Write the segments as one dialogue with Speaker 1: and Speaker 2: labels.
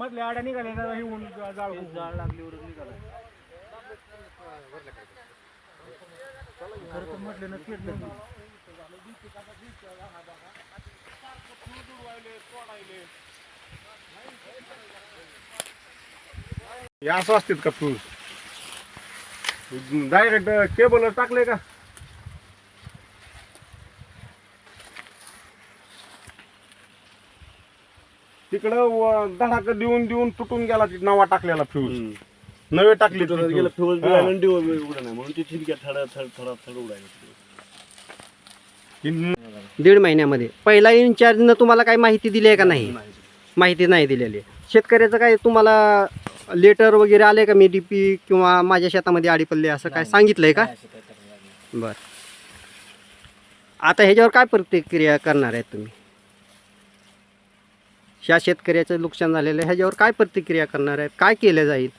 Speaker 1: मधल्या आड्या निघाले ना हे ऊन जाळ
Speaker 2: लागलीवर निघाला
Speaker 1: खरं तर म्हटलं ना पेट नाही असं असतात का फ्यूज डायरेक्ट केबल टाकले का तिकडं धडाक देऊन देऊन तुटून गेला नवा टाकलेला फ्यूज नवे टाकले
Speaker 2: गेलं फ्यूज उडा नाही म्हणून ती ठिणक्या थड उडायला
Speaker 3: 1.5 महिन्यामध्ये पहिला इन्चार्जनं तुम्हाला काही माहिती दिली आहे का नाही माहिती नाही दिलेली शेतकऱ्याचं काय तुम्हाला लेटर वगैरे आले का मी डीपी किंवा माझ्या शेतामध्ये आडी पडले असं काय सांगितलंय का बरं आता ह्याच्यावर काय प्रतिक्रिया करणार आहेत तुम्ही ह्या शेतकऱ्याचं नुकसान झालेलं ह्याच्यावर काय प्रतिक्रिया करणार आहेत काय केलं जाईल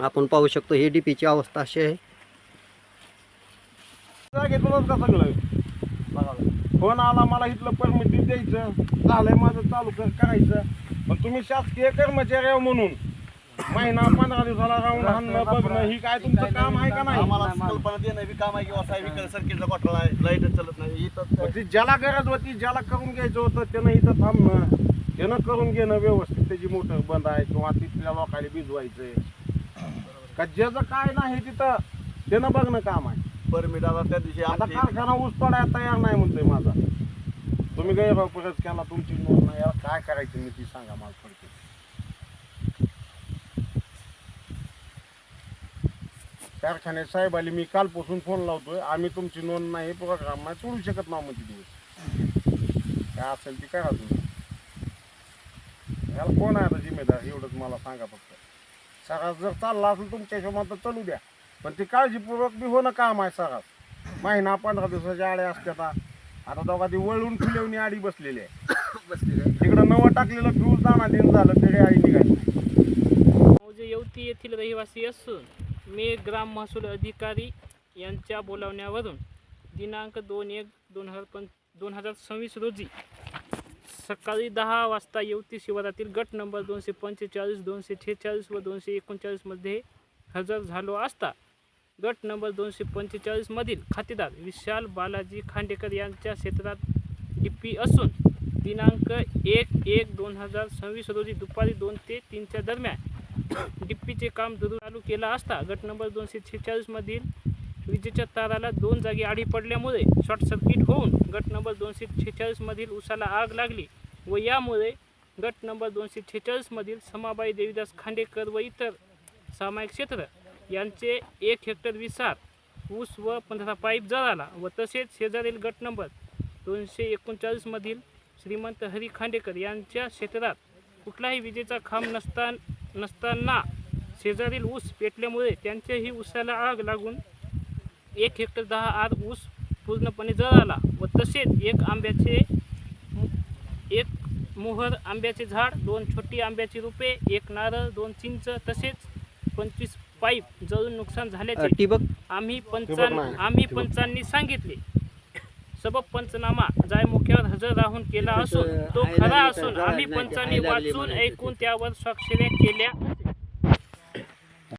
Speaker 3: आपण पाहू शकतो हे डीपीची अवस्था अशी आहे
Speaker 1: फोन आला मला इथलं परमिट द्यायचं झालंय माझं चालू करायचं पण तुम्ही शासकीय कर्मचारी म्हणून महिना 15 दिवसाला राहून आणणं बघणं ही काय तुमचं काम आहे का नाही
Speaker 2: आम्हाला कल्पना देणं बी काम आहे किंवा साहेब सर्किटचा घोटाळा आहे लाईट चालत नाही इथं
Speaker 1: ज्याला गरज होती ज्याला करून घ्यायचं होतं त्यानं इथं थांबणं त्यानं करून घेणं व्यवस्थित त्याची मोटर बंद आहे किंवा तिथल्या लोकांना भिजवायचंय का ज्याचं काय नाही तिथं त्यानं बघणं काम आहे
Speaker 2: परमिट आता त्या दिवशी
Speaker 1: आता कारखाना ऊस पडायला तयार नाही म्हणतोय माझा तुम्ही गैरभाग परत केला तुमची नोंद नाही याला काय करायचं मी ती सांगा मला पडते कारखान्यात साहेब आले मी कालपासून फोन लावतोय आम्ही तुमची नोंद नाही प्रोग्राम नाही सोडू शकत ना म्हणते दिवस काय असेल ती करा तुम्ही याला कोण आहे आता जिम्मेदार एवढंच मला सांगा फक्त सगळा जर चालला असेल तुमच्या हिशोबात तर चालू द्या पण ती काळजीपूर्वक बी होणं काम आहे सगळं महिना 15 दिवसाच्या आड्या असतात आता दोघा ती वळून ठुलेवणी आडी बसलेली आहे तिकडं नवं टाकलेलं फ्यूज दाना दिन झालं तरी आडी निघाली
Speaker 4: येवती येथील रहिवासी असून मी ग्राम महसूल अधिकारी यांच्या बोलावण्यावरून दिनांक 2/1/2026 रोजी सकाळी 10 वाजता येवती शिवारातील गट नंबर 245, 246 व 239 मध्ये हजर झालो असता गट नंबर 245 मधील खातेदार विशाल बालाजी खांडेकर यांच्या क्षेत्रात डीपी असून दिनांक 1/1/2026 रोजी दुपारी 2 ते 3च्या दरम्यान डीपीचे काम चालू केला असता गट नंबर 246 मधील विजेच्या ताराला 2 जागी आडी पडल्यामुळे शॉर्ट सर्किट होऊन गट नंबर 246 मधील उसाला आग लागली व यामुळे गट नंबर 246 मधील समाबाई देवीदास खांडेकर व इतर सामायिक क्षेत्र यांचे 1 हेक्टर विसार ऊस व 15 पाईप जळाला व तसेच शेजारील गट नंबर 239 मधील श्रीमंत हरी खांडेकर यांच्या क्षेत्रात कुठलाही विजेचा खांब नसताना शेजारील ऊस पेटल्यामुळे त्यांच्याही ऊसाला आग लागून 1 हेक्टर 10 आर ऊस पूर्णपणे जळाला व तसेच एक मोहर आंब्याचे झाड, 2 छोटी आंब्याची रोपे, 1 नारळ, 2 चिंच तसेच 25 पाईप जळून नुकसान झाल्याचे आम्ही पंचांनी सांगितले. सबब पंचनामा जायमुख्यावर हजर राहून केला असून तो खरा असून आम्ही पंचांनी वाचून ऐकून त्यावर स्वाक्षऱ्या केल्या.